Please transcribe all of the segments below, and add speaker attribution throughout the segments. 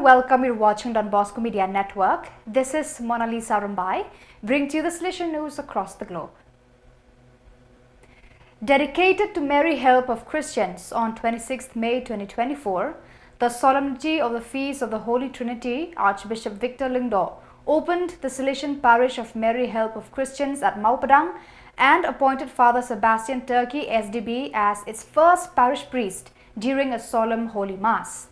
Speaker 1: everyone, welcome. You're watching Don Bosco Media Network. This is Mona Lisa Rumbai, bringing to you the Salesian news across the globe. Dedicated to Mary Help of Christians on 26th May 2024, the Solemnity of the Feast of the Holy Trinity, Archbishop Victor Lingdo opened the Salesian Parish of Mary Help of Christians at Maupadang and appointed Father Sebastian Turkey SDB as its first parish priest during a solemn Holy Mass.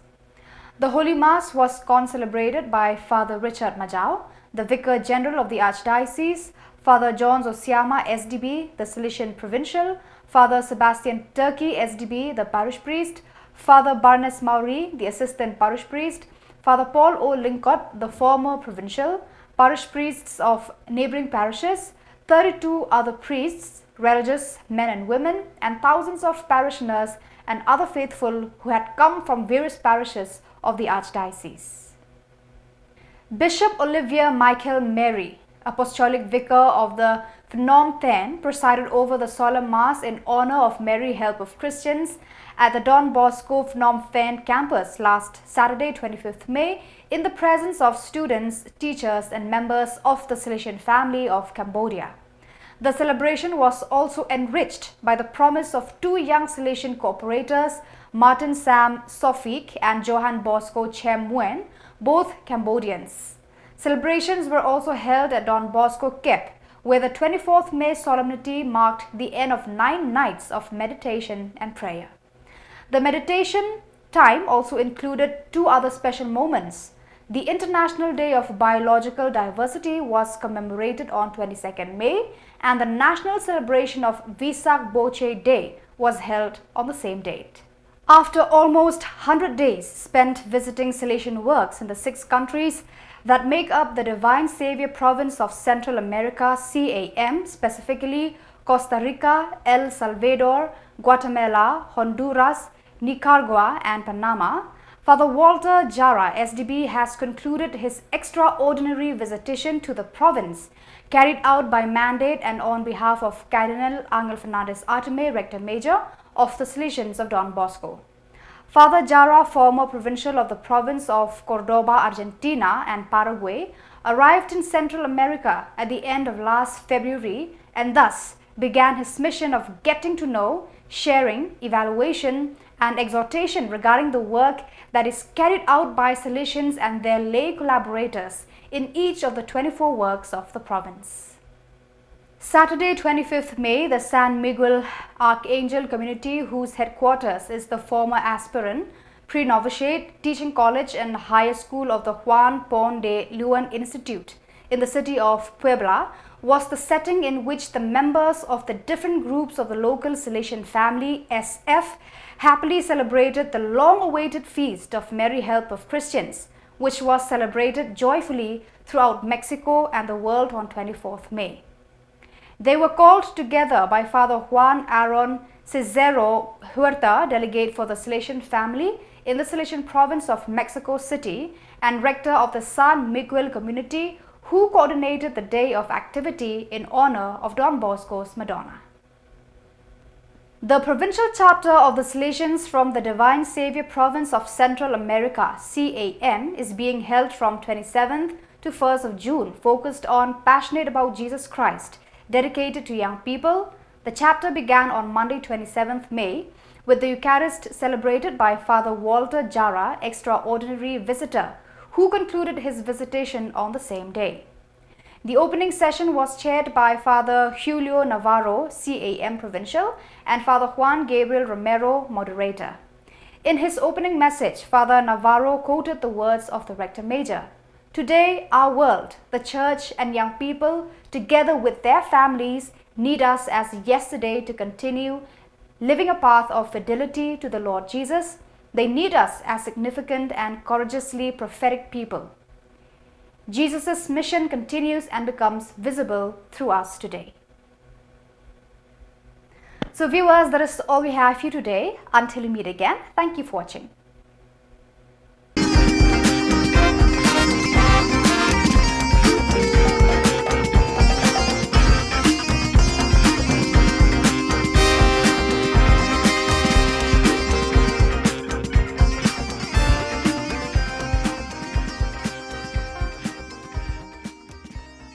Speaker 1: The Holy Mass was concelebrated by Father Richard Majau, the Vicar General of the Archdiocese, Father John Zosiama SDB, the Salesian Provincial, Father Sebastian Turkey SDB, the Parish Priest, Father Barnes Mauri, the Assistant Parish Priest, Father Paul O. Lincott, the former Provincial, Parish Priests of neighboring parishes, 32 other priests, religious men and women, and thousands of parishioners and other faithful who had come from various parishes of the Archdiocese. Bishop Olivier Michael Mary, Apostolic Vicar of the Phnom Penh, presided over the solemn Mass in honor of Mary Help of Christians at the Don Bosco Phnom Penh campus last Saturday, 25th May, in the presence of students, teachers, and members of the Salesian family of Cambodia. The celebration was also enriched by the promise of two young Salesian cooperators, Martin Sam Sofik and Johan Bosco Chem Nguyen, both Cambodians. Celebrations were also held at Don Bosco Kep, where the 24th May solemnity marked the end of 9 nights of meditation and prayer. The meditation time also included 2 other special moments. The International Day of Biological Diversity was commemorated on 22nd May, and the national celebration of Vesak Boche Day was held on the same date. After almost 100 days spent visiting Salesian works in the 6 countries that make up the Divine Savior Province of Central America CAM, specifically Costa Rica, El Salvador, Guatemala, Honduras, Nicaragua and Panama, Father Walter Jara SDB has concluded his extraordinary visitation to the province, carried out by mandate and on behalf of Cardinal Angel Fernandez Artime, Rector Major of the Salesians of Don Bosco. Father Jara, former provincial of the province of Cordoba, Argentina and Paraguay, arrived in Central America at the end of last February and thus began his mission of getting to know, sharing, evaluation and exhortation regarding the work that is carried out by Salesians and their lay collaborators in each of the 24 works of the province. Saturday, 25th May, the San Miguel Archangel community, whose headquarters is the former aspirant, pre-novitiate, teaching college and higher school of the Juan Pon de Leon Institute in the city of Puebla, was the setting in which the members of the different groups of the local Salesian family, SF, happily celebrated the long-awaited feast of Mary Help of Christians, which was celebrated joyfully throughout Mexico and the world on 24th May. They were called together by Father Juan Aaron Cicero Huerta, delegate for the Salesian family in the Salesian province of Mexico City and rector of the San Miguel community, who coordinated the day of activity in honor of Don Bosco's Madonna. The provincial chapter of the Salesians from the Divine Savior Province of Central America CAM is being held from 27th to 1st of June, focused on Passionate About Jesus Christ, dedicated to young people. The chapter began on Monday 27th May with the Eucharist celebrated by Father Walter Jara, extraordinary visitor, who concluded his visitation on the same day. The opening session was chaired by Father Julio Navarro, CAM Provincial, and Father Juan Gabriel Romero, moderator. In his opening message, Father Navarro quoted the words of the Rector Major. Today, our world, the church and young people, together with their families, need us as yesterday to continue living a path of fidelity to the Lord Jesus. They need us as significant and courageously prophetic people. Jesus' mission continues and becomes visible through us today. So viewers, that is all we have for you today. Until we meet again, thank you for watching.